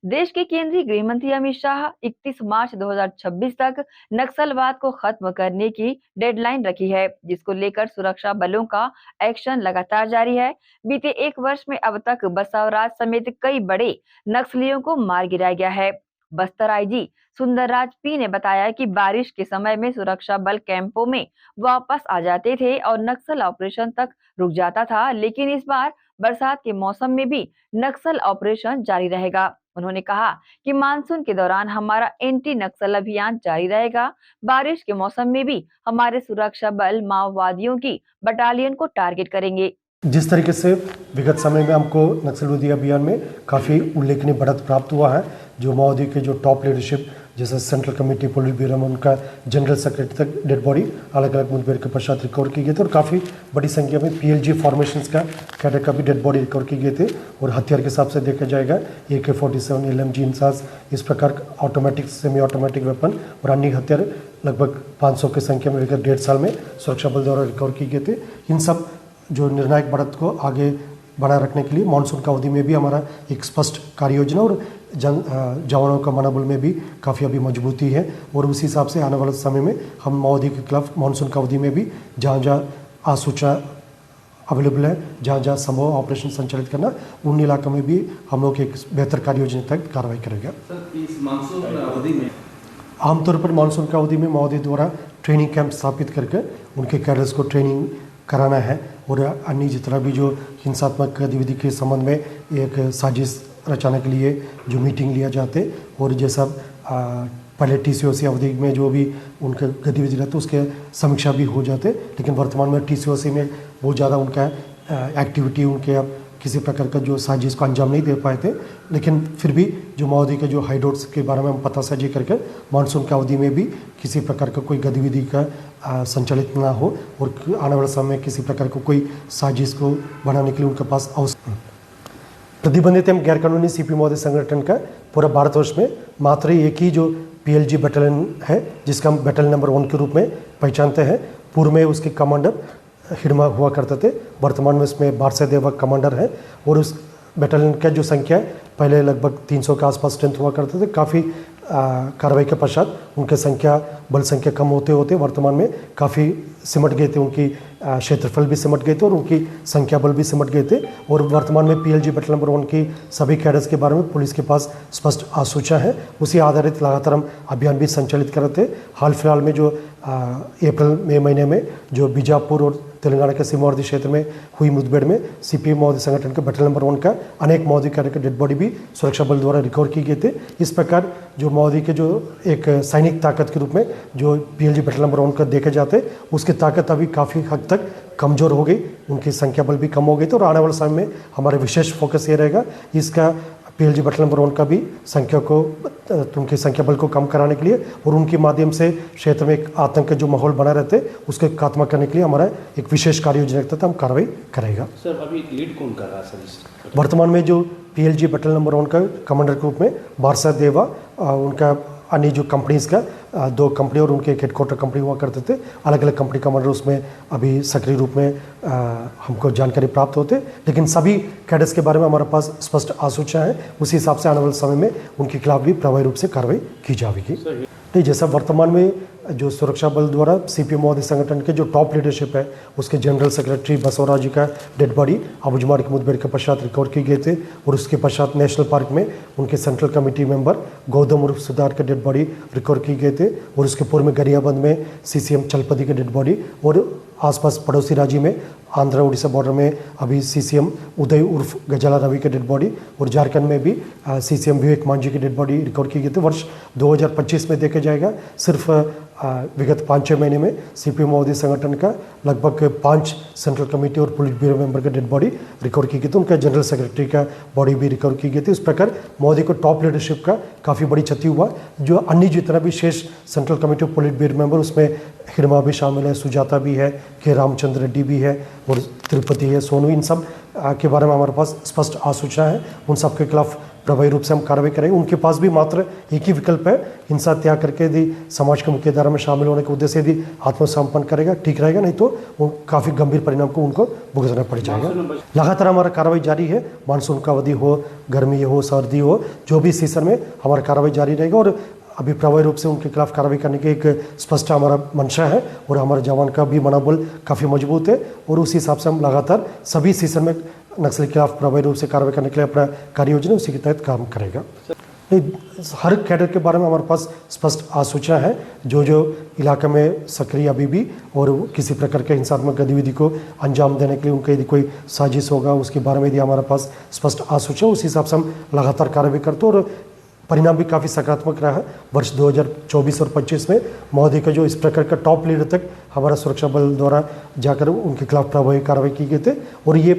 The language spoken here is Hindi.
देश के केंद्रीय गृह मंत्री अमित शाह 31 मार्च 2026 तक नक्सलवाद को खत्म करने की डेडलाइन रखी है, जिसको लेकर सुरक्षा बलों का एक्शन लगातार जारी है। बीते एक वर्ष में अब तक बसवराज समेत कई बड़े नक्सलियों को मार गिराया गया है। बस्तर आईजी सुंदरराज पी ने बताया कि बारिश के समय में सुरक्षा बल कैंपों में वापस आ जाते थे और नक्सल ऑपरेशन तक रुक जाता था, लेकिन इस बार बरसात के मौसम में भी नक्सल ऑपरेशन जारी रहेगा। उन्होंने कहा कि मानसून के दौरान हमारा एंटी नक्सल अभियान जारी रहेगा। बारिश के मौसम में भी हमारे सुरक्षा बल माओवादियों की बटालियन को टारगेट करेंगे। जिस तरीके से विगत समय में हमको नक्सलविरोधी अभियान में काफ़ी उल्लेखनीय बढ़त प्राप्त हुआ है, जो माओवादी के जो टॉप लीडरशिप जैसे सेंट्रल कमेटी पुलिस ब्यूरो में उनका जनरल सेक्रेटरी तक डेड बॉडी अलग अलग मुठभेड़ के पश्चात रिकवर की गए थे और काफ़ी बड़ी संख्या में PLG फॉर्मेशंस का कैडर का भी डेड बॉडी रिकवर की गए थे। और हथियार के हिसाब से देखा जाएगा AK-47 LMG इंसास इस प्रकार ऑटोमेटिक सेमी ऑटोमेटिक वेपन और अन्य हथियार लगभग 500 की संख्या में विगत 1.5 साल में सुरक्षा बल द्वारा रिकवर की गए थे। इन सब जो निर्णायक बढ़त को आगे बनाए रखने के लिए मानसून का अवधि में भी हमारा एक स्पष्ट कार्य योजना और जवानों का मनोबल में भी काफ़ी अभी मजबूती है। और उसी हिसाब से आने वाले समय में हम माओवादी के खिलाफ मानसून का अवधि में भी जहाँ जहाँ आसूचा अवेलेबल है, जहाँ जहाँ संभव ऑपरेशन संचालित करना, उन इलाकों में भी हम लोग एक बेहतर कार्य योजना तक कार्रवाई करेंगे। सर, इस मानसून अवधि में आमतौर पर मानसून का अवधि में माओवादी द्वारा ट्रेनिंग कैंप स्थापित करके उनके कैडर्स को ट्रेनिंग कराना है और अन्य जितना भी जो हिंसात्मक गतिविधि के संबंध में एक साजिश रचाने के लिए जो मीटिंग लिया जाते और जैसा पहले TCOC अवधि में जो भी उनके गतिविधि रहते उसके समीक्षा भी हो जाते, लेकिन वर्तमान में TCOC में बहुत ज़्यादा उनका एक्टिविटी उनके अब किसी प्रकार का जो साजिश को अंजाम नहीं दे पाए थे। लेकिन फिर भी जो माओवादी के जो हाइडआउट्स के बारे में हम पता साझी करके मानसून की अवधि में भी किसी प्रकार का कोई गतिविधि का संचालित ना हो और आने वाले समय में किसी प्रकार को कोई साजिश को बनाने के लिए उनके पास अवसर। प्रतिबंधित एवं गैरकानूनी CP माओवादी संगठन का पूरा भारतवर्ष में मात्र एक ही जो PLG बटालियन है, जिसका हम बटालियन नंबर 1 के रूप में पहचानते हैं। पूर्व में उसके कमांडर हिडमा हुआ करते थे, वर्तमान में इसमें बारसेदेवा कमांडर है और उस बटालियन का जो संख्या पहले लगभग 300 के आसपास स्ट्रेंथ हुआ करते थे। काफ़ी कार्रवाई के पश्चात उनके बल संख्या कम होते होते वर्तमान में काफ़ी सिमट गए थे, उनकी क्षेत्रफल भी सिमट गए थे और उनकी संख्या बल भी सिमट गए थे। और वर्तमान में PLG बटालियन नंबर 1 की सभी कैडर्स के बारे में पुलिस के पास स्पष्ट आसूचा है, उसी आधारित लगातार हम अभियान भी संचालित कर रहे थे। हाल फिलहाल में जो अप्रैल मई महीने में जो बीजापुर और तेलंगाना के सीमावर्ती क्षेत्र में हुई मुठभेड़ में CPM माओवादी संगठन के बटालियन नंबर 1 का अनेक माओवादी कार्य के डेड बॉडी भी सुरक्षा बल द्वारा रिकवर की गए थे। इस प्रकार जो माओवादी के जो एक सैनिक ताकत के रूप में जो PLG बटालियन नंबर 1 का देखे जाते, उसकी ताकत अभी काफ़ी हद तक कमज़ोर हो गई, उनकी संख्या बल भी कम हो गई। तो और आने वाले समय में हमारा विशेष फोकस ये रहेगा इसका PLG बटालियन नंबर 1 का भी उनकी संख्या बल को कम कराने के लिए और उनके माध्यम से क्षेत्र में एक आतंक के जो माहौल बना रहते उसके खात्मा करने के लिए हमारा एक विशेष कार्य योजना तथा हम कार्रवाई करेगा। सर, अभी लीड कौन कर रहा है सर? वर्तमान में जो PLG बटालियन नंबर 1 का कमांडर के रूप में बारसेदेवा, उनका अन्य जो कंपनीज का 2 कंपनी और उनके एक हेडक्वार्टर कंपनी हुआ करते थे, अलग अलग कंपनी कमांडर उसमें अभी सक्रिय रूप में हमको जानकारी प्राप्त होते, लेकिन सभी कैडर्स के बारे में हमारे पास स्पष्ट आसूचा है। उसी हिसाब से आने वाले समय में उनके खिलाफ भी प्रभावी रूप से कार्रवाई की जाएगी। नहीं, जैसा वर्तमान में जो सुरक्षा बल द्वारा CPM माओवादी संगठन के जो टॉप लीडरशिप है उसके जनरल सेक्रेटरी बसवराज जी का डेड बॉडी अबुझमाड़ की मुठभेड़ के पश्चात रिकवर की गए थे और उसके पश्चात नेशनल पार्क में उनके सेंट्रल कमेटी मेंबर गौतम उर्फ सुधार के डेड बॉडी रिकवर की गए थे और उसके पूर्व में गरियाबंद में CCM चलपति के डेड बॉडी और आसपास पड़ोसी राज्य में आंध्र उड़ीसा बॉर्डर में अभी CCM उदय उर्फ गजाला रवि के डेड बॉडी और झारखंड में भी CCM विवेक मांझी की डेड बॉडी रिकवर की गई थी। वर्ष 2025 में देखा जाएगा सिर्फ विगत 5-6 महीने में CPM माओवादी संगठन का लगभग 5 सेंट्रल कमेटी और पुलिस ब्यूरो मेंबर का डेड बॉडी रिकवर की गई थी, उनका जनरल सेक्रेटरी का बॉडी भी रिकवर की गई थी। इस प्रकार माओवादी को टॉप लीडरशिप का काफ़ी बड़ी क्षति हुआ। जो अन्य जितना भी शेष सेंट्रल कमेटी और पुलिस ब्यूरो मेंबर उसमें हिरमा भी शामिल है, सुजाता भी है, के रामचंद्र रेड्डी भी है और तिरुपति है, सोनू, इन सब के बारे में हमारे पास स्पष्ट आसूचना है। उन सब के खिलाफ प्रभावी रूप से हम कार्रवाई करेंगे। उनके पास भी मात्र एक ही विकल्प है, हिंसा त्याग करके यदि समाज के मुख्य धारा में शामिल होने के उद्देश्य यदि आत्मसमर्पण करेगा ठीक रहेगा, नहीं तो वो काफ़ी गंभीर परिणाम को उनको भुगतना पड़ जाएगा। लगातार हमारा कार्रवाई जारी है, मानसून का अवधि हो, गर्मी हो, सर्दी हो, जो भी सीजन में हमारा कार्रवाई जारी रहेगा और अभी प्रभावी रूप से उनके खिलाफ कार्रवाई करने की एक स्पष्ट हमारा मंशा है और हमारे जवान का भी मनोबल काफ़ी मजबूत है और उसी हिसाब से हम लगातार सभी सीजन में नक्सली के खिलाफ प्रभावी रूप से कार्रवाई करने के लिए अपना कार्य योजना उसी के तहत काम करेगा। हर कैडर के बारे में हमारे पास स्पष्ट आसूचना है, जो इलाके में सक्रिय अभी भी और किसी प्रकार के हिंसात्मक गतिविधि को अंजाम देने के लिए उनका यदि कोई साजिश होगा उसके बारे में यदि हमारे पास स्पष्ट आसूचना, उस हिसाब से हम लगातार कार्रवाई करते हैं और परिणाम भी काफ़ी सकारात्मक रहा है। वर्ष 2024 और 25 में महोदय का जो इस प्रकार का टॉप लीडर तक हमारा सुरक्षा बल द्वारा जाकर उनके खिलाफ प्रभावी कार्रवाई की गई थे और ये